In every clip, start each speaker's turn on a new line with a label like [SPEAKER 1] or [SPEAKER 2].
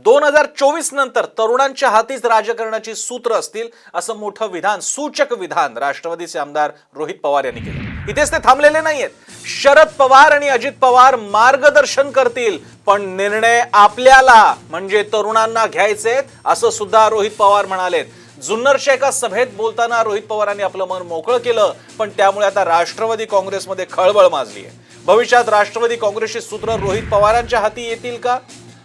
[SPEAKER 1] 2024 नंतर तरुणांच्या हातीच राजकारणाची सूत्र असतील असं मोठं विधान, सूचक विधान राष्ट्रवादीचे आमदार रोहित पवार यांनी केलं। इथेच ते थांबलेले नाहीयेत। शरद पवार आणि अजित पवार मार्गदर्शन करतील, पण निर्णय आपल्याला म्हणजे तरुणांना घ्यायचेत असं सुद्धा रोहित पवार म्हणालेत। जुन्नरच्या एका सभेत बोलताना रोहित पवारांनी आपलं मन मोकळं केलं, पण त्यामुळे आता राष्ट्रवादी काँग्रेसमध्ये खळबळ माजली आहे। भविष्यात राष्ट्रवादी काँग्रेसची सूत्र रोहित पवारांच्या हाती येतील का?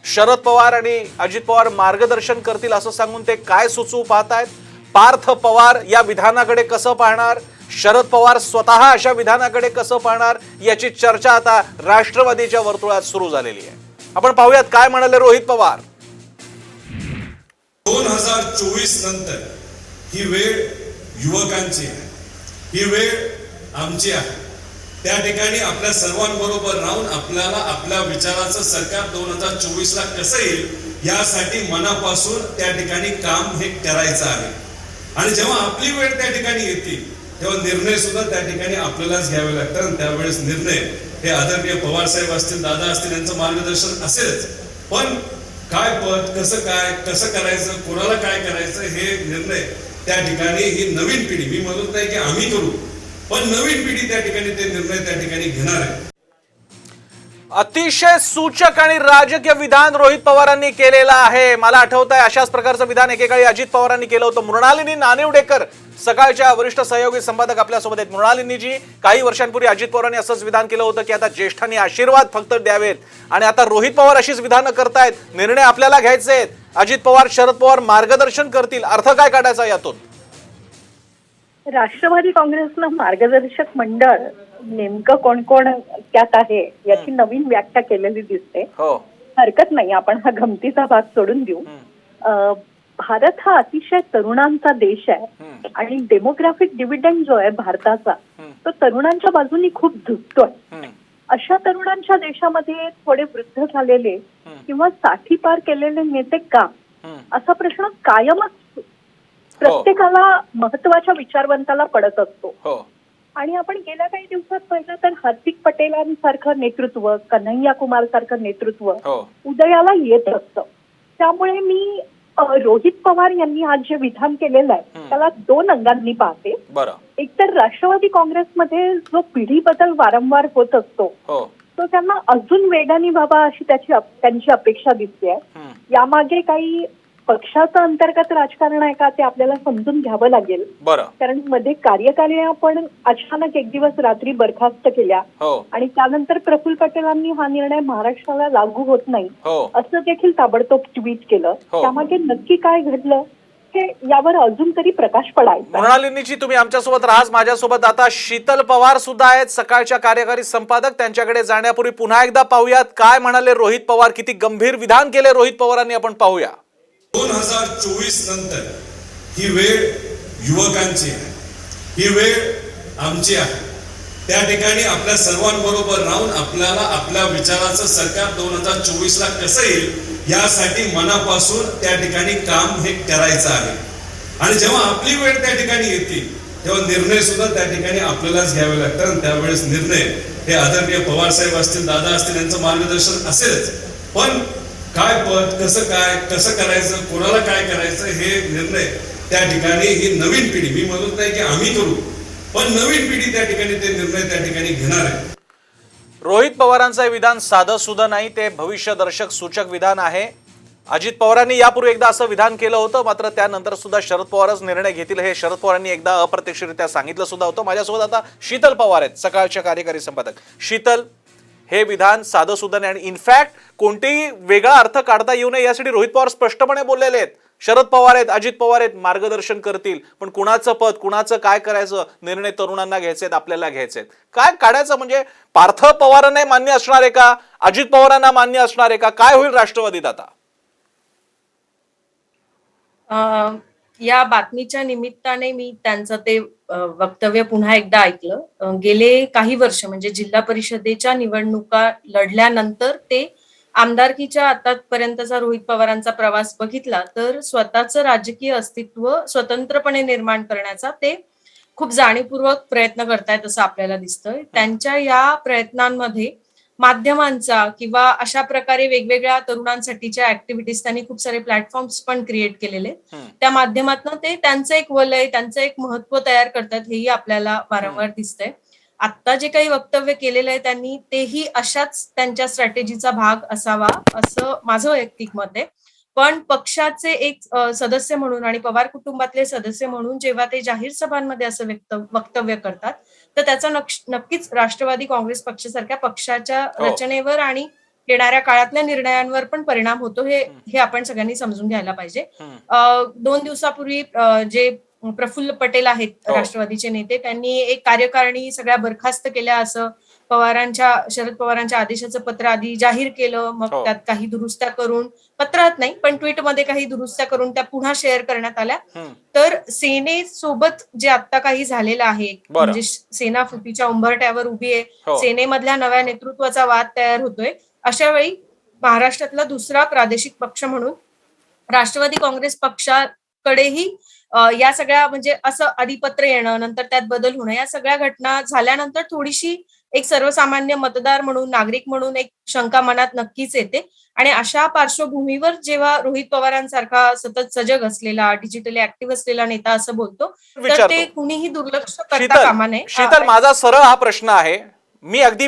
[SPEAKER 1] शरद पवार आणि अजित पवार मार्गदर्शन करतील असं सांगून ते काय सुचवू पाहतायत? पार्थ पवार या विधानाकडे कसं पाहणार? शरद पवार स्वतः अशा विधानाकडे कसं पाहणार? याची चर्चा आता राष्ट्रवादीच्या वर्तुळात सुरू झालेली आहे। आपण पाहूयात काय म्हणाले रोहित पवार।
[SPEAKER 2] 2024 नंतर ही वेळ युवकांची आहे, ही वेळ आमची आहे। त्या ठिकाणी आपल्या सर्वांबरोबर राहून आपल्याला आपल्या विचाराचं सरकार 2024 ला कसं येईल यासाठी मनापासून त्या ठिकाणी काम हे करायचं आहे। आणि जेव्हा आपली वेळ त्या ठिकाणी येते तेव्हा निर्णय सुद्धा त्या ठिकाणी आपल्यालाच घ्यावे लागतात। आणि त्यावेळेस निर्णय हे आदरणीय पवार साहेब असतील, दादा असतील, यांचं मार्गदर्शन असेलच। पण काय पद, कसं करायचं, कोणाला काय करायचं हे निर्णय त्या ठिकाणी ही नवीन पिढी, मी म्हणत नाही की आम्ही करू, पण नवीन पिढी त्या ठिकाणी ते निर्णय त्या ठिकाणी घेणार आहे।
[SPEAKER 1] अतिशय सूचक आणि राजकीय विधान रोहित पवारांनी केलेलं आहे। मला आठवत आहे अशाच प्रकारचं विधान एकेकाळी अजित पवारांनी केलं होतं। मृणालिनी नानिवडेकर सकाळच्या वरिष्ठ सहयोगी संपादक आपल्यासोबत आहेत। मृणालिनीजी, काही वर्षांपूर्वी अजित पवारांनी असंच विधान केलं होतं की आता ज्येष्ठांनी आशीर्वाद फक्त द्यावेत, आणि आता रोहित पवार अशीच विधानं करतायत, निर्णय आपल्याला घ्यायचे आहेत, अजित पवार शरद पवार मार्गदर्शन करतील। अर्थ काय काढायचा यातून?
[SPEAKER 3] राष्ट्रवादी काँग्रेसनं मार्गदर्शक मंडळ नेमकं कोण कोण त्यात आहे याची नवीन व्याख्या केलेली दिसते। हरकत नाही, आपण हा गमतीचा भाग सोडून देऊ। भारत हा अतिशय तरुणांचा देश आहे आणि डेमोग्राफिक डिव्हिडंड जो आहे भारताचा तो तरुणांच्या बाजूनी खूप झुकतोय। अशा तरुणांच्या देशामध्ये थोडे वृद्ध झालेले किंवा 60 पार केलेले नेते का, असा प्रश्न कायमच प्रत्येकाला महत्वाच्या विचारवंताला पडत असतो। आणि आपण गेल्या काही दिवसात पाहिलं तर हार्दिक पटेलांसारखं नेतृत्व, कन्हैया कुमार सारखं नेतृत्व उदयाला येत असतं। त्यामुळे मी रोहित पवार यांनी आज जे विधान केलेलं आहे त्याला दोन अंगांनी पाहते। एक तर राष्ट्रवादी काँग्रेसमध्ये जो पिढी बदल वारंवार होत असतो तो त्यांना अजून वेगाने व्हावा अशी त्यांची अपेक्षा दिसते। यामागे काही पक्षाचं अंतर्गत राजकारण आहे का ते आपल्याला समजून घ्यावं लागेल। कारण मध्ये कार्यकारिण्या पण अचानक एक दिवस रात्री बरखास्त केल्या आणि त्यानंतर प्रफुल्ल पटेलांनी हा निर्णय महाराष्ट्राला लागू होत नाही असं देखील ताबडतोब ट्विट केलं। त्यामागे नक्की काय घडलं हे यावर अजून तरी प्रकाश पडायचा।
[SPEAKER 1] मृणालिनीजी, तुम्ही आमच्यासोबत राहा, माझ्यासोबत आता शीतल पवार सुद्धा आहेत, सकाळच्या कार्यकारी संपादक। त्यांच्याकडे जाण्यापूर्वी पुन्हा एकदा पाहूयात काय म्हणाले रोहित पवार, किती गंभीर विधान केले रोहित पवारांनी, आपण पाहूया।
[SPEAKER 2] 2024 नंतर ही वेळ युवकांची आहे, ही वेळ आमची आहे। त्या ठिकाणी आपल्या सर्वांबरोबर राहून आपल्याला आपल्या विचाराचं सरकार 2024 ला कसं येईल यासाठी मनापासून त्या ठिकाणी काम हे करायचं आहे। आणि जेव्हा आपली वेळ त्या ठिकाणी येते तेव्हा निर्णय सुद्धा त्या ठिकाणी आपल्यालाच घ्यावे लागतात। आणि त्यावेळेस निर्णय हे आदरणीय पवार साहेब असतील, दादा असतील, यांचं मार्गदर्शन असेलच। पण काय पद, कसं करायचं, कोणाला काय करायचं हे निर्णय त्या ठिकाणी ही नवीन पिढी, मी म्हणत नाही की आम्ही करू, पण नवीन पिढी त्या ठिकाणी ते निर्णय त्या ठिकाणी घेणार आहे।
[SPEAKER 1] रोहित पवारांचं हे विधान साधं सुद्धा नाही, ते भविष्यदर्शक सूचक विधान आहे। अजित पवारांनी यापूर्वी एकदा असं विधान केलं होतं, मात्र त्यानंतर सुद्धा शरद पवारच निर्णय घेतील हे शरद पवारांनी एकदा अप्रत्यक्षरित्या सांगितलं सुद्धा होतं। माझ्यासोबत आता शीतल पवार आहेत, सकाळच्या कार्यकारी संपादक। शीतल, हे विधान साधं सुद्धा नाही आणि इनफॅक्ट कोणतेही वेगळा अर्थ काढता येऊ नये यासाठी रोहित पवार स्पष्टपणे बोललेले आहेत। शरद पवार आहेत, अजित पवार आहेत, मार्गदर्शन करतील, पण कुणाचं पद, कुणाचं काय करायचं निर्णय तरुणांना घ्यायचे आहेत, आपल्याला घ्यायचे आहेत। काय काढायचं म्हणजे पार्थ पवारांना मान्य असणार आहे का, अजित पवारांना मान्य असणार आहे का, काय होईल राष्ट्रवादीत आता?
[SPEAKER 4] या बातमीच्या निमित्ताने मी त्यांचं ते वक्तव्य पुन्हा एकदा ऐकलं। गेले काही वर्ष म्हणजे जिल्हा परिषदेच्या निवडणुका लढल्यानंतर ते आमदारकीच्या आतापर्यंतचा रोहित पवारांचा प्रवास बघितला तर स्वतःचं राजकीय अस्तित्व स्वतंत्रपणे निर्माण करण्याचा ते खूप जाणीवपूर्वक प्रयत्न करतायत असं आपल्याला दिसतंय। त्यांच्या या प्रयत्नांमध्ये माध्यमांचा किंवा अशा प्रकारे वेगवेगळ्या तरुणांसाठीच्या ऍक्टिव्हिटीज त्यांनी खूप सारे प्लॅटफॉर्म्स पण क्रिएट केलेले. त्या माध्यमातून ते त्यांचं एक वलय, त्यांचं एक महत्व तयार करतात, हेही आपल्याला वारंवार दिसतंय. आता जे काही वक्तव्य केलेलं आहे त्यांनी, तेही अशाच त्यांच्या स्ट्रॅटेजीचा भाग असावा असं माझं वैयक्तिक मत आहे. पण पक्षाचे एक सदस्य म्हणून आणि पवार कुटुंबातले सदस्य म्हणून जेव्हा ते जाहीर सभांमध्ये असं वक्तव्य करतात, तर त्याचा नक्कीच राष्ट्रवादी काँग्रेस पक्षासारख्या पक्षाच्या रचनेवर आणि येणाऱ्या काळातल्या निर्णयांवर पण परिणाम होतो, हे आपण सगळ्यांनी समजून घ्यायला पाहिजे. 2 दिवसापूर्वी जे प्रफुल्ल पटेल आहेत राष्ट्रवादीचे नेते, त्यांनी एक कार्यकारिणी सगळ्या बरखास्त केल्या असं शरद पवारांच्या आदेशाचं पत्र आधी जाहीर केलं. मग त्यात काही दुरुस्त्या करून, पत्रात नाही पण ट्विटमध्ये काही दुरुस्त्या करून त्या पुन्हा शेअर करण्यात आल्या. तर सेनेसोबत जे आता काही झालेलं आहे, म्हणजे सेना फुटीच्या उंबरठ्यावर उभी आहे, सेनेमधल्या नव्या नेतृत्वाचा वाद तयार होतोय. अशा वेळी महाराष्ट्रातला दुसरा प्रादेशिक पक्ष म्हणून राष्ट्रवादी काँग्रेस पक्षाकडेही या सगळ्या, म्हणजे असं अधिपत्र येणं, नंतर त्यात बदल होणं, या सगळ्या घटना झाल्यानंतर थोडीशी एक सर्वसामान्य मतदार म्हणून, नागरिक म्हणून एक शंका मनात नक्कीच येते. आणि अशा पार्श्वभूमीवर जेव्हा रोहित पवारांसारखा सतत सजग असलेला, डिजिटली ऍक्टिव्ह असलेला नेता असं बोलतो, तर ते कुणीही दुर्लक्ष करता कामा नये.
[SPEAKER 1] शीतल, माझा सरळ हा प्रश्न आहे, मी अगदी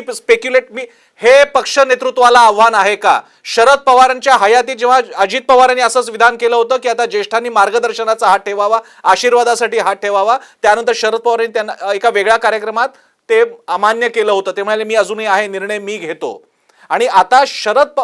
[SPEAKER 1] हे पक्ष नेतृत्वाला आव्हान आहे का? शरद पवारांच्या हयातीत जेव्हा अजित पवारांनी असंच विधान केलं होतं की आता ज्येष्ठांनी मार्गदर्शनाचा हात ठेवावा, आशीर्वादासाठी हात ठेवावा, त्यानंतर शरद पवारांनी त्यांना एका वेगळ्या कार्यक्रमात ते अमान्य केलं होतं. ते म्हणाले मी अजूनही आहे, निर्णय मी घेतो. आणि आता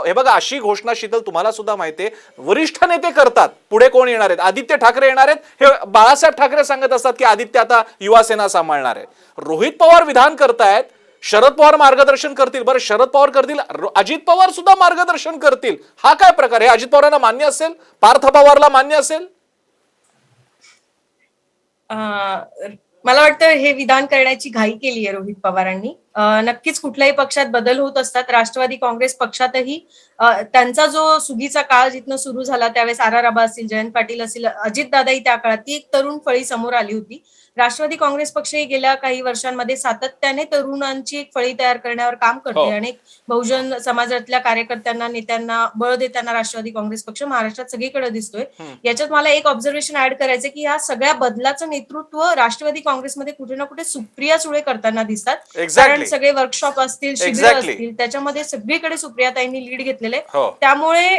[SPEAKER 1] हे बघा, अशी घोषणा शीतल तुम्हाला सुद्धा माहितीये वरिष्ठ नेते करतात. पुढे कोण येणार आहेत? आदित्य ठाकरे येणार आहेत, हे बाळासाहेब ठाकरे सांगत असतात की आदित्य आता युवा सेना सांभाळणार आहे. रोहित पवार विधान करतायत, शरद पवार मार्गदर्शन करतील. बरं, शरद पवार करतील, अजित पवार सुद्धा मार्गदर्शन करतील. हा काय प्रकार? हे अजित पवारांना मान्य असेल? पार्थ पवारला मान्य असेल?
[SPEAKER 4] मला वाटतं हे विधान करण्याची घाई केली आहे रोहित पवारांनी. नक्कीच कुठल्याही पक्षात बदल होत असतात. राष्ट्रवादी काँग्रेस पक्षातही त्यांचा जो सुगीचा काळ जिथनं सुरू झाला, त्यावेळेस आर आबा असतील, जयंत पाटील असतील, अजितदादाही त्या काळात, ती एक तरुण फळी समोर आली होती. राष्ट्रवादी काँग्रेस पक्षही गेल्या काही वर्षांमध्ये सातत्याने तरुणांची एक फळी तयार करण्यावर काम करते. आणि बहुजन समाजातल्या कार्यकर्त्यांना, नेत्यांना बळ देताना राष्ट्रवादी काँग्रेस पक्ष महाराष्ट्रात सगळीकडे दिसतोय. याच्यात मला एक ऑब्झर्वेशन ऍड करायचं की या सगळ्या बदलाचं नेतृत्व राष्ट्रवादी काँग्रेसमध्ये कुठे ना कुठे सुप्रिया सुळे करताना दिसतात. कारण सगळे वर्कशॉप असतील, शिबिर असतील, त्याच्यामध्ये सगळीकडे सुप्रियाताईंनी लीड घेतलेले. त्यामुळे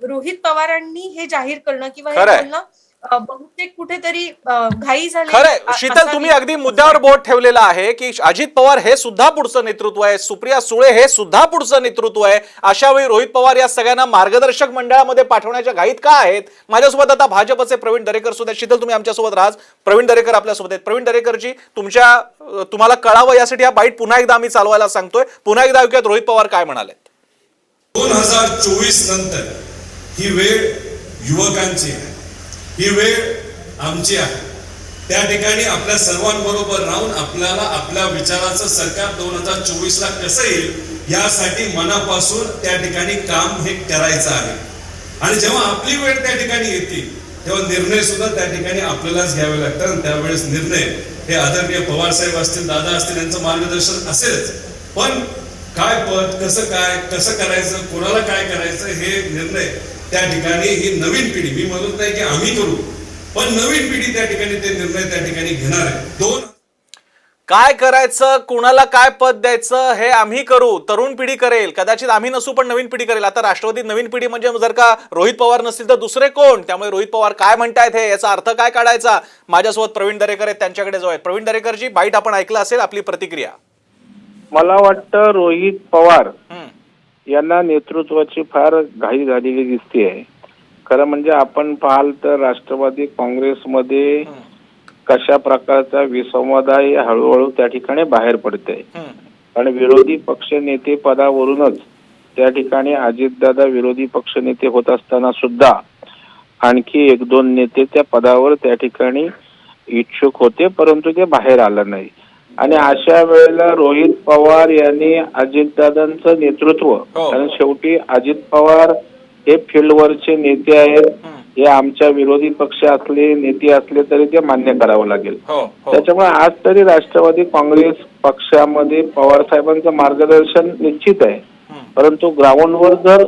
[SPEAKER 4] रोहित पवारांनी हे जाहीर करणं किंवा हे बोलणं बहुतेक कुठेतरी घाई झाली.
[SPEAKER 1] खरंय शीतल, तुम्ही अगदी मुद्द्यावर बोट ठेवलेला आहे की अजित पवार हे सुद्धा पुढचं नेतृत्व आहे, सुप्रिया सुळे हे सुद्धा पुढचं नेतृत्व आहे. अशा वेळी रोहित पवार या सगळ्यांना मार्गदर्शक मंडळामध्ये पाठवण्याच्या घाईत का आहेत? माझ्यासोबत आता भाजपचे प्रवीण दरेकर सुद्धा. शीतल, तुम्ही आमच्यासोबत राहा. प्रवीण दरेकर आपल्यासोबत आहेत. प्रवीण दरेकरजी, तुम्हाला कळावं यासाठी हा बाईट पुन्हा एकदा आम्ही चालवायला सांगतोय. पुन्हा एकदा ऐकूयात रोहित पवार काय म्हणाले.
[SPEAKER 2] 2024 नंतर ही वेळ युवकांची आहे, ही वेळ आमची आहे. त्या ठिकाणी आपल्या सर्वांबरोबर राहून आपल्याला आपल्या विचाराचं सरकार 2024ला कसं येईल यासाठी मनापासून त्या ठिकाणी काम हे करायचं आहे. आणि जेव्हा आपली वेळ त्या ठिकाणी येते तेव्हा निर्णय सुद्धा त्या ठिकाणी आपल्यालाच घ्यावे लागतात. आणि त्यावेळेस निर्णय हे आदरणीय पवार साहेब असतील, दादा असतील, यांचं मार्गदर्शन असेलच. पण काय पद, कसं करायचं, कोणाला काय करायचं, हे निर्णय त्या ठिकाणी ही नवीन पिढी, मी म्हणत नाही की आम्ही करू, पण नवीन पिढी त्या ठिकाणी ते निर्णय त्या ठिकाणी घेणार आहे.
[SPEAKER 1] काय करायचं, कोणाला काय पद द्यायचं हे आम्ही करू, तरुण पिढी करेल. कदाचित आम्ही नसू पण नवीन पिढी करेल. आता राष्ट्रवादी नवीन पिढी म्हणजे जर का रोहित पवार नसतील तर दुसरे कोण? त्यामुळे रोहित पवार काय म्हणतायत हे, याचा अर्थ काय काढायचा? माझ्यासोबत प्रवीण दरेकर आहेत, त्यांच्याकडे जाऊयात. प्रवीण दरेकरजी, बाईट आपण ऐकलं असेल, आपली प्रतिक्रिया.
[SPEAKER 5] मला वाटतं रोहित पवार यांना नेतृत्वाची फार घाई झालेली दिसते. खरं म्हणजे आपण पाहाल तर राष्ट्रवादी काँग्रेसमध्ये कशा प्रकारचा विसंवाद आहे हळूहळू त्या ठिकाणी बाहेर पडते. आणि विरोधी पक्षनेते पदावरूनच त्या ठिकाणी अजितदादा विरोधी पक्षनेते होत असताना सुद्धा आणखी 1-2 नेते त्या पदावर त्या ठिकाणी इच्छुक होते, परंतु ते बाहेर आलं नाही. आणि अशा वेळेला रोहित पवार यांनी अजितदादांचं नेतृत्व, कारण शेवटी अजित पवार हे फील्डवरचे नेते आहेत, हे आमच्या विरोधी पक्ष असले नेते असले तरी ते मान्य करावं लागेल. त्याच्यामुळे आज तरी राष्ट्रवादी काँग्रेस पक्षामध्ये पवार साहेबांचं मार्गदर्शन निश्चित आहे, परंतु ग्राउंडवर जर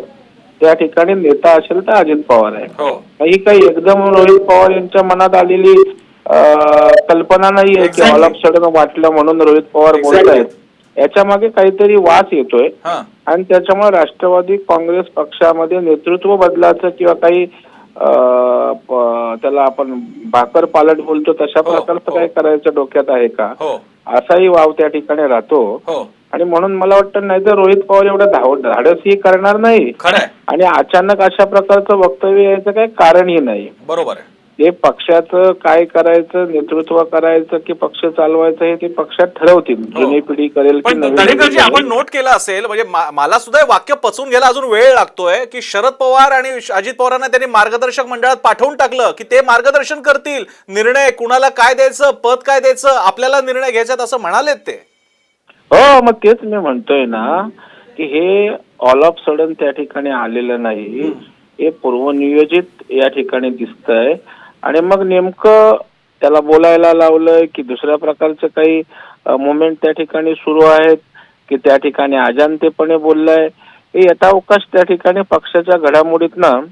[SPEAKER 5] त्या ठिकाणी नेता असेल तर अजित पवार आहे. ही काही एकदम रोहित पवार यांच्या मनात आलेली कल्पना नाहीये की ऑल ऑफ सडन वाटलं म्हणून रोहित पवार बोलत आहेत. याच्या मागे काहीतरी वास येतोय आणि त्याच्यामुळे राष्ट्रवादी काँग्रेस पक्षामध्ये नेतृत्व बदलाचं किंवा काही त्याला आपण भाकर पालट बोलतो तशा प्रकारचं काय करायचं डोक्यात आहे का, असाही वाव त्या ठिकाणी राहतो. आणि म्हणून मला वाटतं नाही तर रोहित पवार एवढं धाडसही करणार नाही आणि अचानक अशा प्रकारचं वक्तव्य यायचं काही कारणही नाही.
[SPEAKER 1] बरोबर आहे.
[SPEAKER 5] ते पक्षाचं काय करायचं, नेतृत्व करायचं की पक्ष चालवायचं हे ते पक्षात ठरवतील. जुनी पिढी करेल की नवीन
[SPEAKER 1] दरेकरजी, आपण नोट केलं असेल, म्हणजे मला सुद्धा हे वाक्य पचवून घ्यायला अजून वेळ लागतोय की शरद पवार आणि अजित पवारांना त्यांनी मार्गदर्शक मंडळात पाठवून टाकलं की ते मार्गदर्शन करतील, निर्णय कुणाला काय द्यायचं, पद काय द्यायचं, आपल्याला निर्णय घ्यायचा असं म्हणालेत ते.
[SPEAKER 5] हो, मग तेच मी म्हणतोय ना की हे ऑल ऑफ सडन त्या ठिकाणी आलेलं नाही, हे पूर्वनियोजित या ठिकाणी दिसतंय. आणि मग नेमकं त्याला बोलायला लावलंय की दुसऱ्या प्रकारचं काही मुवमेंट त्या ठिकाणी सुरू आहेत की त्या ठिकाणी अजाणतेपणे बोललाय, हे यथावकाश त्या ठिकाणी पक्षाच्या घडामोडीतनं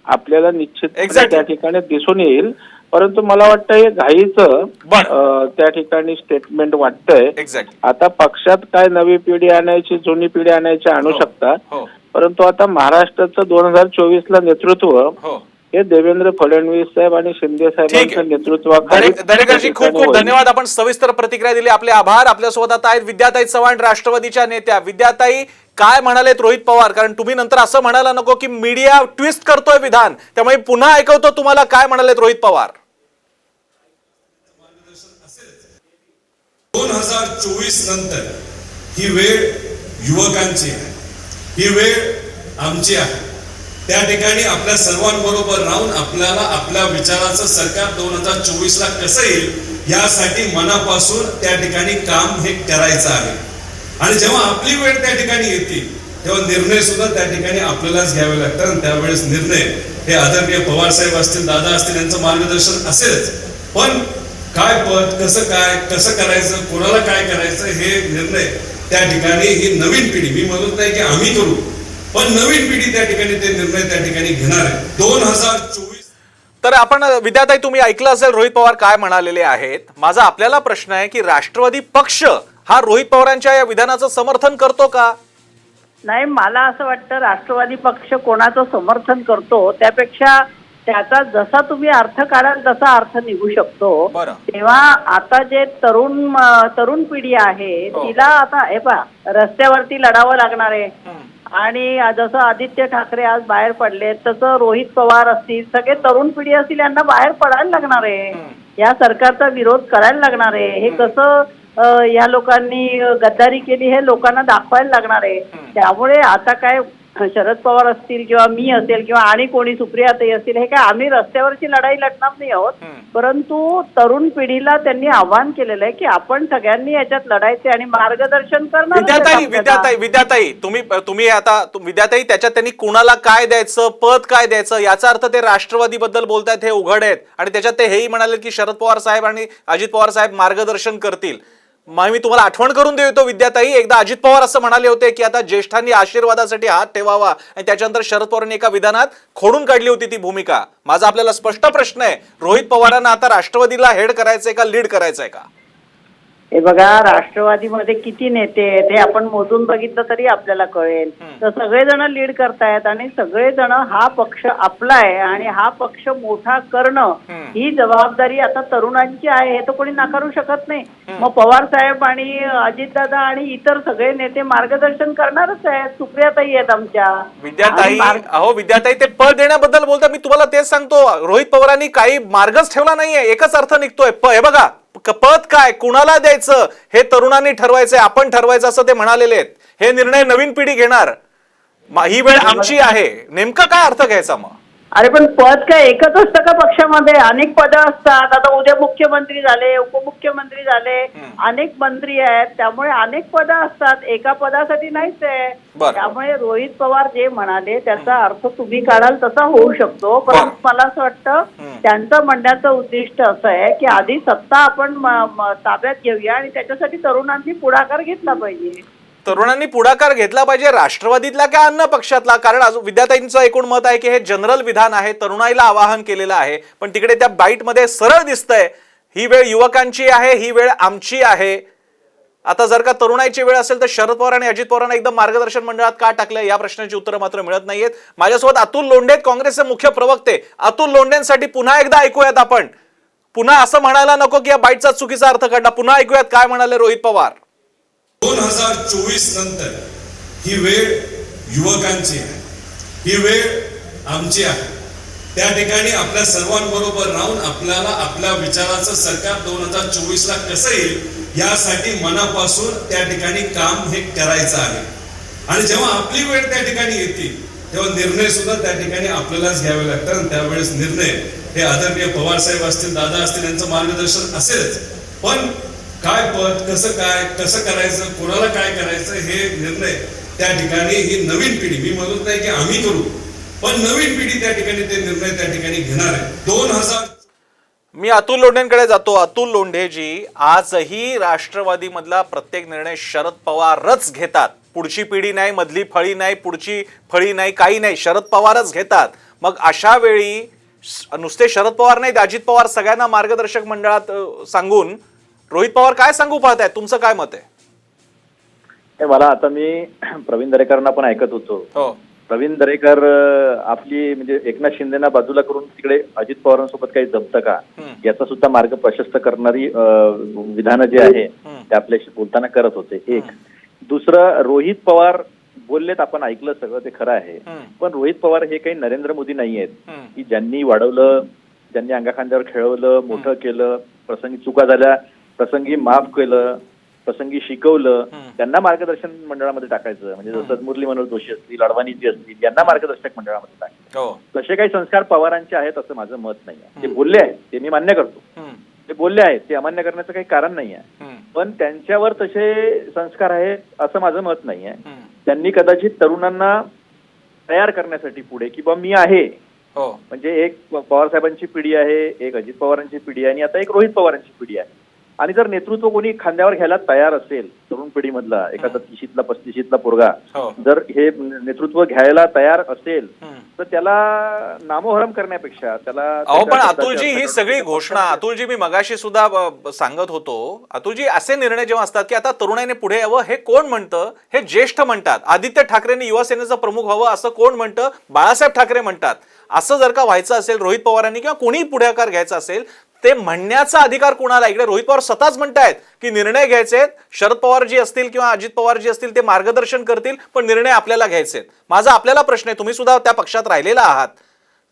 [SPEAKER 5] आपल्याला निश्चित त्या ठिकाणी दिसून येईल. परंतु मला वाटतं हे घाईचं त्या ठिकाणी स्टेटमेंट वाटतंय. आता पक्षात काय नवी पिढी आणायची, जुनी पिढी आणायची आणू शकता, परंतु आता महाराष्ट्राचं 2024ला नेतृत्व हे देवेंद्र फडणवीस साहेब आणि शिंदे साहेबांच्या नेतृत्वाखाली.
[SPEAKER 1] दरेकरजी, खूप खूप धन्यवाद. आपण सविस्तर प्रतिक्रिया दिली, आपले आभार. आपल्यासोबत आता आहेत विद्याताई चव्हाण, राष्ट्रवादीच्या नेत्या. विद्याताई, काय म्हणालेत रोहित पवार? कारण तुम्ही नंतर असं म्हणायला नको की मीडिया ट्विस्ट करतोय विधान, त्यामुळे पुन्हा ऐकवतो तुम्हाला काय म्हणालेत रोहित पवार.
[SPEAKER 2] 2024 नंतर ही वेळ युवकांची आहे, ही वेळ आमची आहे. त्या ठिकाणी आपल्या सर्वांबरोबर राहून आपल्याला आपल्या विचाराचं सरकार 2024ला कसं येईल यासाठी मनापासून त्या ठिकाणी काम हे करायचं आहे. आणि जेव्हा आपली वेळ त्या ठिकाणी येते तेव्हा निर्णय सुद्धा त्या ठिकाणी आपल्यालाच घ्यावे लागतात. आणि त्यावेळेस निर्णय हे आदरणीय पवार साहेब असतील, दादा असतील, यांचं मार्गदर्शन असेलच. पण काय पद, कसं करायचं, कोणाला काय करायचं हे निर्णय त्या ठिकाणी ही नवीन पिढी, मी म्हणत नाही की आम्ही करू, पण नवीन पिढी त्या ठिकाणी ते निर्णय त्या ठिकाणी घेणार आहे. 2024.
[SPEAKER 1] तर आपण विद्याताई, तुम्ही ऐकलं असेल रोहित पवार काय म्हणालेले आहेत. माझा आपल्याला प्रश्न आहे की राष्ट्रवादी पक्ष हा रोहित पवारांच्या या विधानाचं समर्थन करतो का?
[SPEAKER 3] नाही, मला असं वाटतं राष्ट्रवादी पक्ष कोणाचं समर्थन करतो त्यापेक्षा त्याचा जसा तुम्ही अर्थ काढाल तसा अर्थ निघू शकतो. तेव्हा आता जे तरुण पिढी आहे तिला आता हे पहा रस्त्यावरती लढावं लागणार आहे. आणि जसं आदित्य ठाकरे आज बाहेर पडले तसं रोहित पवार असतील, सगळे तरुण पिढी असतील, यांना बाहेर पडायला लागणार आहे, या सरकारचा विरोध करायला लागणार आहे. हे कसं या लोकांनी गद्दारी केली हे लोकांना दाखवायला लागणार आहे. त्यामुळे आता काय शरद पवार असतील किंवा मी असेल किंवा आणि कोणी सुप्रियाताई असतील, हे काय आम्ही रस्त्यावरची लढाई लढणार नाही आहोत, परंतु तरुण पिढीला त्यांनी आव्हान केलेलं आहे की आपण सगळ्यांनी याच्यात लढायचे आणि मार्गदर्शन करणार.
[SPEAKER 1] विद्याताई, तुम्ही आता विद्याताई, त्याच्यात त्यांनी कुणाला काय द्यायचं, पद काय द्यायचं, याचा अर्थ ते राष्ट्रवादी बद्दल बोलतायत हे उघड आहेत. आणि त्याच्यात ते हेही म्हणाले की शरद पवार साहेब आणि अजित पवार साहेब मार्गदर्शन करतील. मी तुम्हाला आठवण करून देतो विद्याताई, एकदा अजित पवार असं म्हणाले होते की आता ज्येष्ठांनी आशीर्वादासाठी हात ठेवावा, आणि त्याच्यानंतर शरद पवारांनी एका विधानात खोडून काढली होती ती भूमिका. माझा आपल्याला स्पष्ट प्रश्न आहे, रोहित पवारांना आता राष्ट्रवादीला हेड करायचंय का लीड करायचंय का?
[SPEAKER 3] हे बघा, राष्ट्रवादीमध्ये किती नेते आहेत हे आपण मोजून बघितलं तरी आपल्याला कळेल. तर सगळेजण लीड करतायत आणि सगळेजण हा पक्ष आपला आहे आणि हा पक्ष मोठा करणं ही जबाबदारी आता तरुणांची आहे, हे तर कोणी नाकारू शकत नाही. मग पवार साहेब आणि अजितदादा आणि इतर सगळे नेते मार्गदर्शन करणारच आहेत. सुप्रियाताई आहेत आमच्या.
[SPEAKER 1] विद्याताई, ते पद देण्याबद्दल बोलता, मी तुम्हाला तेच सांगतो, रोहित पवारांनी काही मार्गच ठेवला नाहीये, एकच अर्थ निघतोय. हे बघा, पद काय, कुणाला द्यायचं हे तरुणांनी ठरवायचंय, आपण ठरवायचं असं ते म्हणालेले आहेत. हे निर्णय नवीन पिढी घेणार, ही वेळ आमची आहे. नेमका काय अर्थ घ्यायचा मग?
[SPEAKER 6] अरे पण पद काय एकच असतं का पक्षामध्ये? अनेक पदं असतात. आता उद्या मुख्यमंत्री झाले, उपमुख्यमंत्री झाले, अनेक मंत्री आहेत, त्यामुळे अनेक पदं असतात, एका पदासाठी नाहीच आहे.
[SPEAKER 1] बरं.
[SPEAKER 6] त्यामुळे रोहित पवार जे म्हणाले त्याचा अर्थ तुम्ही काढाल तसा होऊ शकतो, परंतु मला असं वाटतं त्यांचं म्हणण्याचं उद्दिष्ट असं आहे की आधी सत्ता आपण ताब्यात घेऊया आणि त्याच्यासाठी तरुणांनी पुढाकार घेतला पाहिजे.
[SPEAKER 1] तरुणांनी पुढाकार घेतला पाहिजे, राष्ट्रवादीतला का अन्य पक्षातला? कारण विद्याताईंचं एकूण मत आहे की हे जनरल विधान आहे, तरुणाईला आवाहन केलेलं आहे, पण तिकडे त्या बाईटमध्ये सरळ दिसतंय ही वेळ युवकांची आहे, ही वेळ आमची आहे. आता जर का तरुणाईची वेळ असेल तर शरद पवार आणि अजित पवारांना एकदम मार्गदर्शन मंडळात का टाकलं या प्रश्नाची उत्तरं मात्र मिळत नाहीयेत. माझ्यासोबत अतुल लोंढे, काँग्रेसचे मुख्य प्रवक्ते. अतुल लोंढेंसाठी पुन्हा एकदा ऐकूयात आपण. पुन्हा असं म्हणायला नको की या बाईटचा चुकीचा अर्थ काढला. पुन्हा ऐकूयात काय म्हणाले रोहित पवार.
[SPEAKER 2] 2024 नंतर ही वेळ युवकांची आहे, ही वेळ आमची आहे. त्या ठिकाणी आपल्या सर्वांबरोबर राहून आपल्याला आपल्या विचाराचं सरकार 2024ला कसं येईल यासाठी मनापासून त्या ठिकाणी काम हे करायचं आहे. आणि जेव्हा आपली वेळ त्या ठिकाणी येते तेव्हा निर्णय सुद्धा त्या ठिकाणी आपल्यालाच घ्यावे लागतात. आणि त्यावेळेस निर्णय हे आदरणीय पवार साहेब असतील, दादा असतील, यांचं मार्गदर्शन असेलच. पण काय पद, कसं करायचं, कोणाला काय करायचं हे निर्णय त्या ठिकाणी ही नवीन पिढी, मी म्हणत नाही की आम्ही करू, पण नवीन पिढी त्या ठिकाणी ते निर्णय त्या ठिकाणी घेणार आहे. 2000
[SPEAKER 1] मी अतुल लोंढेंकडे जातो. अतुल लोंढेजी, आजही राष्ट्रवादीमधला प्रत्येक निर्णय शरद पवारच घेतात. पुढची पिढी नाही, मधली फळी नाही, पुढची फळी नाही, काही नाही, शरद पवारच घेतात. मग अशा वेळी नुसते शरद पवार नाहीत, अजित पवार सगळ्यांना मार्गदर्शक मंडळात सांगून रोहित पवार काय सांगू पाहताय? तुमचं काय मत आहे?
[SPEAKER 7] मला आता मी प्रवीण दरेकरांना पण ऐकत होतो.
[SPEAKER 1] हो,
[SPEAKER 7] प्रवीण दरेकर आपली म्हणजे एकनाथ शिंदेना बाजूला करून तिकडे अजित पवारांसोबत काही जमतं का याचा सुद्धा मार्ग प्रशस्त करणारी विधानं जे आहे ते आपल्याशी बोलताना करत होते. एक. दुसरं, रोहित पवार बोललेत, आपण ऐकलं सगळं, ते खरं आहे. पण रोहित पवार हे काही नरेंद्र मोदी नाही आहेत की ज्यांनी वाढवलं, ज्यांनी अंगाखांद्यावर खेळवलं, मोठं केलं, प्रसंगी चुका झाल्या प्रसंगी माफ केलं, प्रसंगी शिकवलं, त्यांना मार्गदर्शन मंडळामध्ये टाकायचं. म्हणजे जसं मुरली मनोहर जोशी असतील, अडवाणीजी असतील, यांना मार्गदर्शक मंडळामध्ये टाकायचं. तसे काही संस्कार पवारांचे आहेत असं माझं मत नाही आहे. ते बोलले आहेत, ते मी मान्य करतो, ते बोलले आहेत, ते अमान्य करण्याचं काही कारण नाही आहे. पण त्यांच्यावर तसे संस्कार आहेत असं माझं मत नाही आहे. त्यांनी कदाचित तरुणांना तयार करण्यासाठी पुढे की बा मी आहे, म्हणजे एक पवार साहेबांची पिढी आहे, एक अजित पवारांची पिढी आहे आणि आता एक रोहित पवारांची पिढी आहे. आणि जर नेतृत्व कोणी खांद्यावर घ्यायला तयार असेल, तरुण पिढीमधला एखादा 30ला 35ला पोरगा जर हे नेतृत्व घ्यायला तयार असेल तर त्याला नामोहरम करण्यापेक्षा त्याला
[SPEAKER 1] पण अतुलजी, ही सगळी घोषणा, अतुलजी मी मगाशी सुद्धा सांगत होतो, अतुलजी असे निर्णय जेव्हा असतात की आता तरुणाईने पुढे यावं, हे कोण म्हणतं? हे ज्येष्ठ म्हणतात. आदित्य ठाकरेंनी युवा सेनेचं प्रमुख व्हावं असं कोण म्हणतं? बाळासाहेब ठाकरे म्हणतात. असं जर का व्हायचं असेल, रोहित पवारांनी किंवा कोणी पुढाकार घ्यायचा असेल, ते म्हणण्याचा अधिकार कोणाला? इकडे रोहित पवार स्वतःच म्हणतायत की निर्णय घ्यायचे, शरद पवार जी असतील किंवा अजित पवार जी असतील ते मार्गदर्शन करतील, पण निर्णय आपल्याला घ्यायचे. माझा आपल्याला प्रश्न आहे, तुम्ही सुद्धा त्या पक्षात राहिलेला आहात,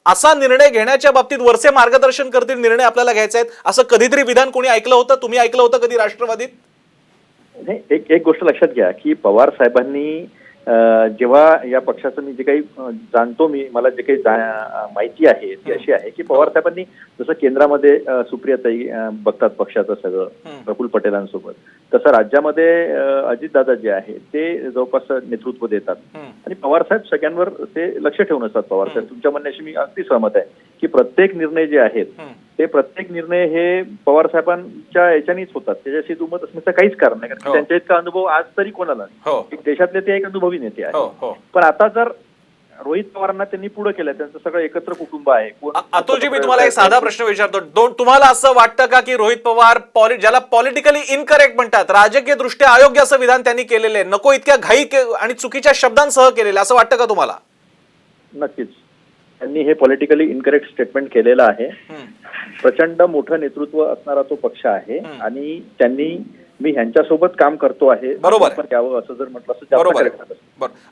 [SPEAKER 1] असा निर्णय घेण्याच्या बाबतीत वरचे मार्गदर्शन करतील, निर्णय आपल्याला घ्यायचे आहेत, असं कधीतरी विधान कोणी ऐकलं होतं? तुम्ही ऐकलं होतं कधी राष्ट्रवादीत?
[SPEAKER 7] नाही, एक गोष्ट लक्षात घ्या की पवार साहेबांनी जेव्हा या पक्षाचं मी जे काही जाणतो, मला जे काही माहिती आहे ती अशी आहे की पवार साहेबांनी जसं केंद्रामध्ये सुप्रियाताई बघतात पक्षाचं सगळं प्रफुल्ल पटेलांसोबत, तसं राज्यामध्ये अजितदादा जे आहे ते जवळपास नेतृत्व देतात आणि पवार साहेब सगळ्यांवर ते लक्ष ठेवून असतात. पवार साहेब, तुमच्या म्हणण्याशी मी अगदी सहमत आहे की प्रत्येक निर्णय जे आहेत ते प्रत्येक निर्णय हे पवार साहेबांच्या याच्यानेच होतात, त्याच्याशी दुमत असण्याचं काहीच कारण नाही, कारण त्यांच्या इतका अनुभव आज तरी कोणाला नाही. देशातले ते एक अनुभवी नेते आहेत. पण आता जर रोहित पवारांना त्यांनी पुढे केलं, त्यांचं सगळं एकत्र कुटुंब आहे.
[SPEAKER 1] अतुलजी, मी तुम्हाला एक साधा प्रश्न विचारतो. तुम्हाला असं वाटतं का की रोहित पवार ज्याला पॉलिटिकली इनकरेक्ट म्हणतात, राजकीय दृष्ट्या अयोग्य असं विधान त्यांनी केलेलं आहे, नको इतक्या घाई आणि चुकीच्या शब्दांसह केलेलं, असं वाटतं का तुम्हाला?
[SPEAKER 7] नक्कीच त्यांनी हे पॉलिटिकली इनकरेक्ट स्टेटमेंट केलेलं आहे. प्रचंड मोठं नेतृत्व असणारा तो पक्ष आहे आणि त्यांनी मी ह्यांच्यासोबत काम करतो आहे
[SPEAKER 1] बरोबर
[SPEAKER 7] यावं असं जर म्हटलं
[SPEAKER 1] बरोबर.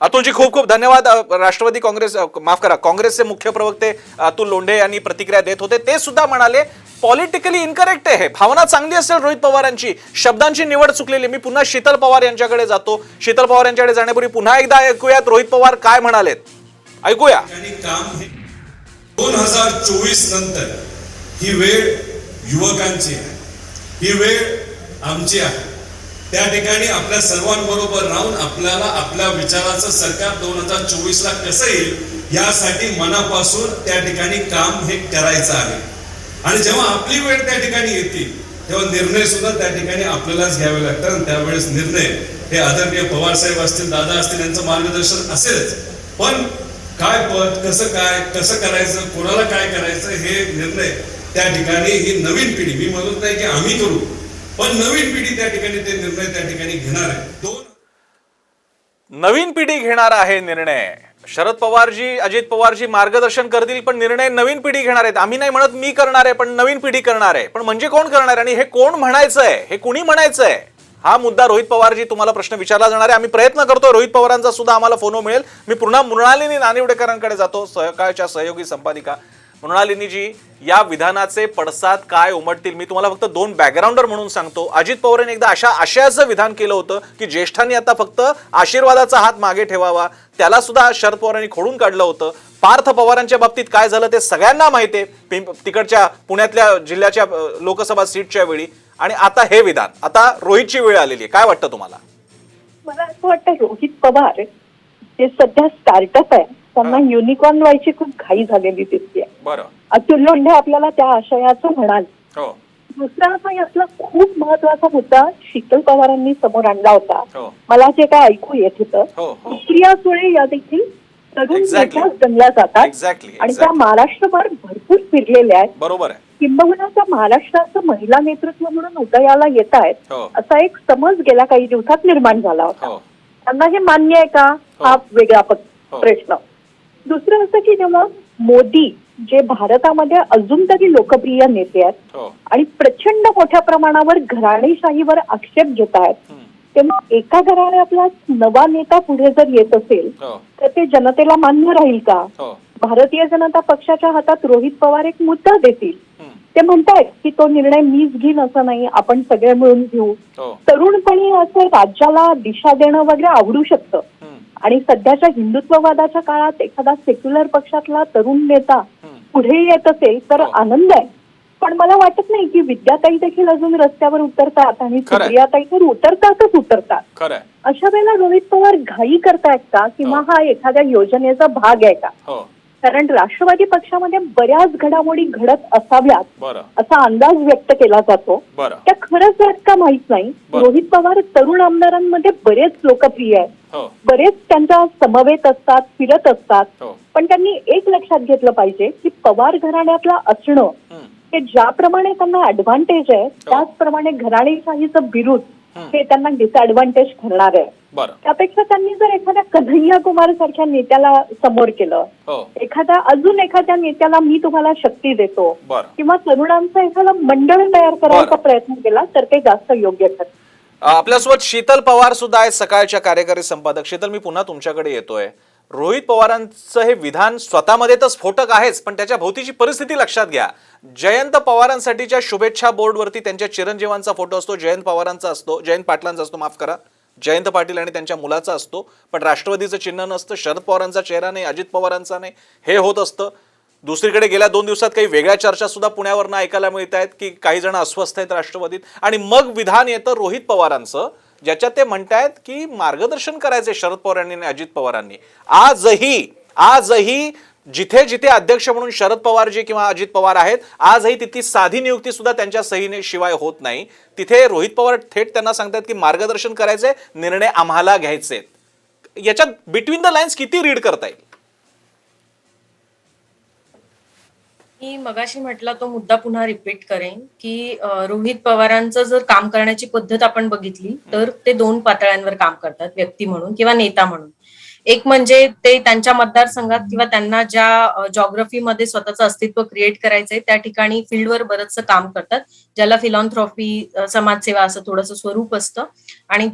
[SPEAKER 1] अतुलजी, खूप खूप धन्यवाद. राष्ट्रवादी काँग्रेस, माफ करा, काँग्रेसचे मुख्य प्रवक्ते अतुल लोंढे यांनी प्रतिक्रिया देत होते. ते सुद्धा म्हणाले पॉलिटिकली इनकरेक्ट आहे. भावना चांगली असेल रोहित पवारांची, शब्दांची निवड चुकलेली. मी पुन्हा शीतल पवार यांच्याकडे जातो. शीतल पवार यांच्याकडे जाण्यापूर्वी पुन्हा एकदा ऐकूयात रोहित पवार काय म्हणालेत. ऐकूया.
[SPEAKER 2] काम हे 2024 नंतर ही वेळ युवकांची आहे, ही वेळ आमची आहे. त्या ठिकाणी आपल्या सर्वांबरोबर राहून आपल्याला आपल्या विचाराचं सरकार 2024ला कसं येईल यासाठी मनापासून त्या ठिकाणी काम हे करायचं आहे. आणि जेव्हा आपली वेळ त्या ठिकाणी येते तेव्हा निर्णय सुद्धा त्या ठिकाणी आपल्यालाच घ्यावे लागतात. आणि त्यावेळेस निर्णय हे आदरणीय पवार साहेब असतील, दादा असतील, यांचं मार्गदर्शन असेलच. पण काय पद, कसं करायचं, कोणाला काय करायचं हे निर्णय त्या ठिकाणी ही नवीन पिढी, मी म्हणत नाही की आम्ही करू, पण नवीन पिढी त्या ठिकाणी ते निर्णय त्या ठिकाणी घेणार आहे.
[SPEAKER 1] नवीन पिढी घेणार आहे निर्णय. शरद पवारजी, अजित पवारजी मार्गदर्शन करतील, पण निर्णय नवीन पिढी घेणार आहेत. आम्ही नाही म्हणत मी करणार आहे, पण नवीन पिढी करणार आहे. पण म्हणजे कोण करणार आणि हे कोण म्हणायचंय, हे कुणी म्हणायचंय, हा मुद्दा रोहित पवारजी तुम्हाला प्रश्न विचारला जाणार आहे. आम्ही प्रयत्न करतो, रोहित पवारांचा सुद्धा आम्हाला फोन मिळेल. मी पुन्हा मृणालिनी नानिवडेकरांकडे जातो, सकाळच्या सहयोगी संपादिका. मृणालिनीजी, या विधानाचे पडसाद काय उमटतील मी तुम्हाला फक्त दोन बॅकग्राऊंडर म्हणून सांगतो. अजित पवारांनी एकदा अशा आशयाचं विधान केलं होतं की ज्येष्ठांनी आता फक्त आशीर्वादाचा हात मागे ठेवावा. त्याला सुद्धा शरद पवारांनी खोडून काढलं होतं. पार्थ पवारांच्या बाबतीत काय झालं ते सगळ्यांना माहिती आहे, तिकडच्या पुण्यातल्या जिल्ह्याच्या लोकसभा सीटच्या वेळी. आणि आता हे विधान, आता रोहितची वेळ आलेली आहे. काय वाटतं तुम्हाला?
[SPEAKER 3] मला असं वाटतं रोहित पवार जे सध्या स्टार्टअप आहे त्यांना युनिकॉर्न व्हायची खूप घाई झालेली दिसते.
[SPEAKER 1] बरं,
[SPEAKER 3] अतुल लोंढे आपल्याला त्या आशयाचं म्हणाल.
[SPEAKER 1] हो
[SPEAKER 3] दुसरा हा यातला खूप महत्वाचा मुद्दा शीतल पवारांनी समोर आणला होता.
[SPEAKER 1] हो
[SPEAKER 3] मला जे काय ऐकू येत होतं,
[SPEAKER 1] हो हो
[SPEAKER 3] प्रिया सुळे या देखील तरुण
[SPEAKER 1] Exactly.
[SPEAKER 3] नेत्या जमल्या जातात
[SPEAKER 1] एक्झॅक्टली
[SPEAKER 3] आणि त्या महाराष्ट्रभर भरपूर फिरलेल्या आहेत.
[SPEAKER 1] बरोबर आहे.
[SPEAKER 3] किंबहुना त्या महाराष्ट्राचं महिला नेतृत्व म्हणून उदयाला येत आहेत,
[SPEAKER 1] हो
[SPEAKER 3] असा एक समज गेल्या काही दिवसात निर्माण झाला होता.
[SPEAKER 1] हो
[SPEAKER 3] त्यांना हे मान्य आहे का, हा वेगळा
[SPEAKER 1] हो.
[SPEAKER 3] प्रश्न. दुसरं असं की जेव्हा मोदी जे भारतामध्ये अजून तरी लोकप्रिय नेते आहेत
[SPEAKER 1] हो
[SPEAKER 3] आणि प्रचंड मोठ्या प्रमाणावर घराणेशाहीवर आक्षेप घेत आहेत,
[SPEAKER 1] हम्म,
[SPEAKER 3] तेव्हा एका घराण्यातला नवा नेता पुढे जर येत असेल
[SPEAKER 1] हो
[SPEAKER 3] तर ते जनतेला मान्य राहील का?
[SPEAKER 1] हो
[SPEAKER 3] भारतीय जनता पक्षाच्या हातात रोहित पवार एक मुद्दा देतील.
[SPEAKER 1] हम्म,
[SPEAKER 3] ते म्हणतायत की तो निर्णय मीच घेईन असं नाही, आपण सगळे मिळून घेऊ.
[SPEAKER 1] हो
[SPEAKER 3] तरुणपणी असं राज्याला दिशा देणं वगैरे आवडू शकतं.
[SPEAKER 1] हम्म,
[SPEAKER 3] आणि सध्याच्या हिंदुत्ववादाच्या काळात एखादा सेक्युलर पक्षातला तरुण नेता
[SPEAKER 1] हम्म.
[SPEAKER 3] पुढे येत असेल तर
[SPEAKER 1] हो.
[SPEAKER 3] आनंद आहे. पण मला वाटत नाही की विद्याताई देखील अजून रस्त्यावर उतरतात आणि
[SPEAKER 1] खरंय.
[SPEAKER 3] सुप्रियाताई तर उतरतात.
[SPEAKER 1] खरंय.
[SPEAKER 3] अशा वेळेला रोहित पवार घाई करतायत का किंवा
[SPEAKER 1] हो.
[SPEAKER 3] हा एखाद्या योजनेचा भाग आहे का?
[SPEAKER 1] हो
[SPEAKER 3] कारण राष्ट्रवादी पक्षामध्ये बऱ्याच घडामोडी घडत असाव्यात
[SPEAKER 1] बरं
[SPEAKER 3] असा अंदाज व्यक्त केला जातो.
[SPEAKER 1] बरं
[SPEAKER 3] त्या खरंच आहेत का माहित नाही.
[SPEAKER 1] बरं.
[SPEAKER 3] रोहित पवार तरुण आमदारांमध्ये बरेच लोकप्रिय आहेत,
[SPEAKER 1] हो
[SPEAKER 3] बरेच त्यांच्या समवेत असतात, फिरत असतात.
[SPEAKER 1] हो
[SPEAKER 3] पण त्यांनी एक लक्षात घेतलं पाहिजे की पवार घराण्यातला असणं
[SPEAKER 1] हम्म,
[SPEAKER 3] हे ज्याप्रमाणे त्यांना ऍडव्हान्टेज आहे त्याचप्रमाणे घराणेशाहीचं बिरुद हे त्यांना डिसएडव्हान्टेज ठरणार आहे.
[SPEAKER 1] बरं
[SPEAKER 3] त्यापेक्षा त्यांनी जर एखाद्या कन्हैया कुमार सारख्या नेत्याला समोर केलं,
[SPEAKER 1] हो
[SPEAKER 3] अजून एखाद्या नेत्याला मी तुम्हाला शक्ती देतो
[SPEAKER 1] बरं.
[SPEAKER 3] किंवा तरुणांचा एखादा मंडळ तयार करायचा
[SPEAKER 1] बरं.
[SPEAKER 3] प्रयत्न केला तर ते जास्त योग्य ठरतं.
[SPEAKER 1] आपल्यासोबत शीतल पवार सुद्धा आहेत, सकाळच्या कार्यकारी संपादक. शीतल, मी पुन्हा तुमच्याकडे येतोय. रोहित पवारांचं हे विधान स्वतःमध्ये तर स्फोटक आहेच, पण त्याच्या भोवतीची परिस्थिती लक्षात घ्या. जयंत पवारांसाठीच्या शुभेच्छा बोर्डवरती त्यांच्या चिरंजीवांचा फोटो असतो, जयंत पवारांचा असतो, जयंत पाटलांचा असतो, माफ करा, जयंत पाटील आणि त्यांच्या मुलाचा असतो. पण राष्ट्रवादीचं चिन्ह नसतं, शरद पवारांचा चेहरा नाही, अजित पवारांचा नाही, हे होत असतं. दुसरीकडे गेल्या 2 दिवसात काही वेगळ्या चर्चा सुद्धा पुण्यावरनं ऐकायला मिळत आहेत की काही जण अस्वस्थ आहेत राष्ट्रवादीत. आणि मग विधान येतं रोहित पवारांचं, ज्याच्यात ते म्हणतायत की मार्गदर्शन करायचे शरद पवारांनी आणि अजित पवारांनी. आजही जिथे जिथे अध्यक्ष म्हणून शरद पवारजी किंवा अजित पवार आहेत, आजही तिथली साधी नियुक्ती सुद्धा त्यांच्या सहीने शिवाय होत नाही. तिथे रोहित पवार थेट त्यांना सांगतात की मार्गदर्शन करायचे, निर्णय आम्हाला घ्यायचे. याच्यात बिटवीन द लाईन्स किती रीड करता येईल?
[SPEAKER 4] मी मगाशी म्हटला तो मुद्दा पुन्हा रिपीट करेन की रोहित पवारांचं जर काम करण्याची पद्धत आपण बघितली तर ते 2 पातळ्यांवर काम करतात, व्यक्ती म्हणून किंवा नेता म्हणून. एक म्हणजे ते त्यांच्या मतदारसंघात किंवा त्यांना ज्या जॉग्रफीमध्ये स्वतःचं अस्तित्व क्रिएट करायचंय त्या ठिकाणी फील्डवर बरंचसं काम करतात, ज्याला फिलॉन्थ्रॉफी, समाजसेवा असं थोडंसं स्वरूप असतं. आणि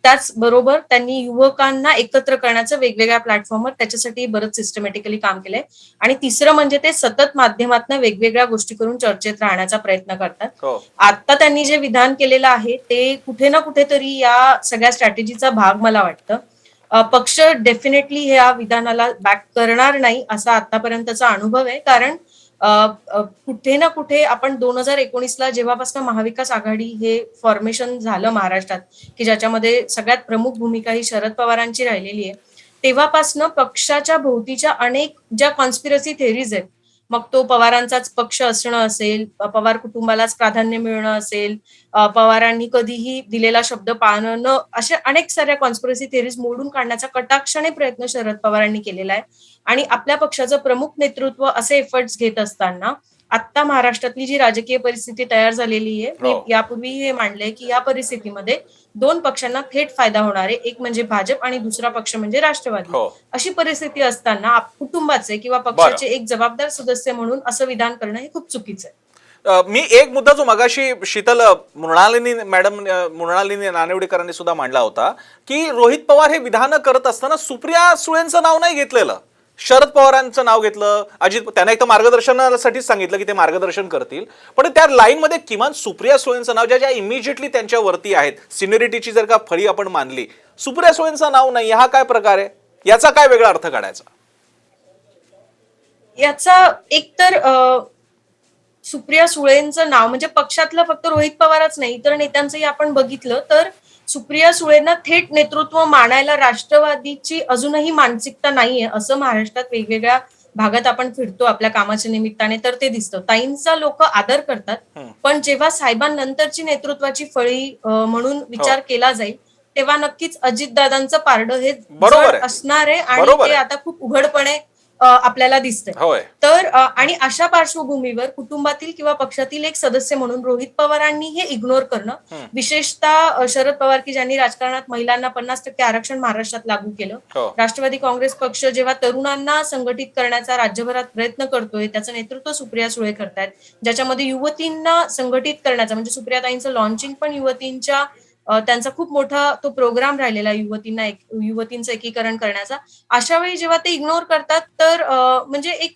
[SPEAKER 4] त्याचबरोबर त्यांनी युवकांना एकत्र करण्याचं वेगवेगळ्या प्लॅटफॉर्मवर त्याच्यासाठी बरंच सिस्टमॅटिकली काम केलंय. आणि तिसरं म्हणजे ते सतत माध्यमातून वेगवेगळ्या गोष्टी करून चर्चेत राहण्याचा प्रयत्न करतात.
[SPEAKER 1] हो
[SPEAKER 4] आता त्यांनी जे विधान केलेलं आहे ते कुठे ना कुठेतरी या सगळ्या स्ट्रॅटेजीचा भाग मला वाटतं. पक्ष डेफिनेटली ह्या विधानाला बॅक करणार नाही असा आतापर्यंतचा अनुभव आहे. कारण कुठे ना कुठे आपण 2019ला जेव्हापासून महाविकास आघाडी हे फॉर्मेशन झालं महाराष्ट्रात, की ज्याच्यामध्ये सगळ्यात प्रमुख भूमिका ही शरद पवारांची राहिलेली आहे, तेव्हापासनं पक्षाच्या भोवतीच्या अनेक ज्या कॉन्स्पिरसी थेरीज आहेत, मग तो पवारांचाच पक्ष असणं असेल, पवार कुटुंबालाच प्राधान्य मिळणं असेल, पवारांनी कधीही दिलेला शब्द पाळणं न, अशा अनेक साऱ्या कॉन्स्पिरसी थेरीज मोडून काढण्याचा कटाक्षाने प्रयत्न शरद पवारांनी केलेला आहे. आणि आपल्या पक्षाचं प्रमुख नेतृत्व असे एफर्ट्स घेत असताना आता महाराष्ट्रातली जी राजकीय परिस्थिती तयार झालेली आहे, मी यापूर्वी हे मांडलंय की या परिस्थितीमध्ये दोन पक्षांना थेट फायदा होणार आहे. एक म्हणजे भाजप आणि दुसरा पक्ष म्हणजे राष्ट्रवादी. अशी परिस्थिती असताना कुटुंबाचे किंवा पक्षाचे एक जबाबदार सदस्य म्हणून असं विधान करणं हे खूप चुकीचं आहे.
[SPEAKER 1] मी एक मुद्दा जो मगाशी शीतल मृणालिनी नानिवडेकरांनी सुद्धा मांडला होता की रोहित पवार हे विधान करत असताना सुप्रिया सुळेंचं नाव नाही घेतलेलं, शरद पवारांचं नाव घेतलं. अजित त्यांना एक तर मार्गदर्शनासाठीच सांगितलं की ते मार्गदर्शन करतील, पण त्या लाईन मध्ये किमान सुप्रिया सुळेंचं नाव, ज्या इमिजिएटली त्यांच्यावरती आहेत, सिनियरिटीची जर का फळी आपण मानली, सुप्रिया सुळेंचं नाव नाही, हा काय प्रकार आहे? याचा काय वेगळा अर्थ काढायचा?
[SPEAKER 4] याचा एकतर सुप्रिया सुळेंचं नाव म्हणजे पक्षातलं फक्त रोहित पवारच नाही, इतर नेत्यांचंही आपण बघितलं तर सुप्रिया सुळेंना थेट नेतृत्व मानायला राष्ट्रवादीची अजूनही मानसिकता नाहीये, असं महाराष्ट्रात वेगवेगळ्या भागात आपण फिरतो आपल्या कामाच्या निमित्ताने तर ते दिसतं. ताईंचा लोक आदर करतात, पण जेव्हा साहेबांनंतरची नेतृत्वाची फळी म्हणून विचार केला जाईल तेव्हा नक्कीच अजितदादांचं पारडं हे जड असणार आहे आणि ते आता खूप उघडपणे आपल्याला दिसतंय. तर आणि अशा पार्श्वभूमीवर कुटुंबातील किंवा पक्षातील एक सदस्य म्हणून रोहित पवारांनी हे इग्नोर करणं, विशेषतः शरद पवार की ज्यांनी राजकारणात महिलांना 50% आरक्षण महाराष्ट्रात लागू केलं, राष्ट्रवादी काँग्रेस पक्ष जेव्हा तरुणांना संघटित करण्याचा राज्यभरात प्रयत्न करतोय, त्याचं नेतृत्व सुप्रिया सुळे करतायत, ज्याच्यामध्ये युवतींना संघटित करण्याचा म्हणजे सुप्रियाताईंचं लॉन्चिंग पण युवतींच्या त्यांचा खूप मोठा तो प्रोग्राम राहिलेला युवतींचं एकीकरण करण्याचा. अशा वेळी जेव्हा ते इग्नोर करतात तर म्हणजे एक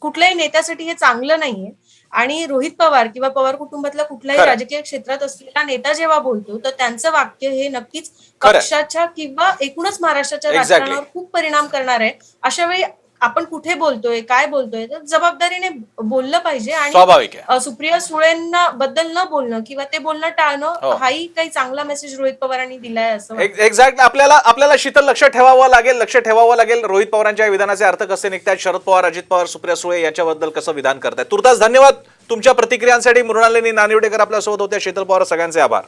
[SPEAKER 4] कुठल्याही नेत्यासाठी हे चांगलं नाहीये. आणि रोहित पवार किंवा पवार कुटुंबातल्या कुठल्याही राजकीय क्षेत्रात असलेला नेता जेव्हा बोलतो तर त्यांचं वाक्य हे नक्कीच पक्षाच्या किंवा एकूणच महाराष्ट्राच्या राजकारणावर खूप परिणाम करणार आहे. अशा वेळी आपण कुठे बोलतोय, काय बोलतोय, तर जबाबदारीने बोललं पाहिजे. आणि सुप्रिया सुळेंना बद्दल न बोलणं किंवा ते बोलणं टाळणं हाही काही चांगला मेसेज रोहित पवारांनी दिलाय असं
[SPEAKER 1] एक्झॅक्ट. आपल्याला शीतल लक्ष ठेवावं लागेल रोहित पवारांच्या विधानाचे अर्थ कसे निघतात, शरद पवार, अजित पवार, सुप्रिया सुळे याच्याबद्दल कसं विधान करतायत. तुर्तास धन्यवाद तुमच्या प्रतिक्रियांसाठी. मृणालिनी नानिवडेकर आपल्यासोबत होत्या, शीतल पवार, सगळ्यांचे आभार.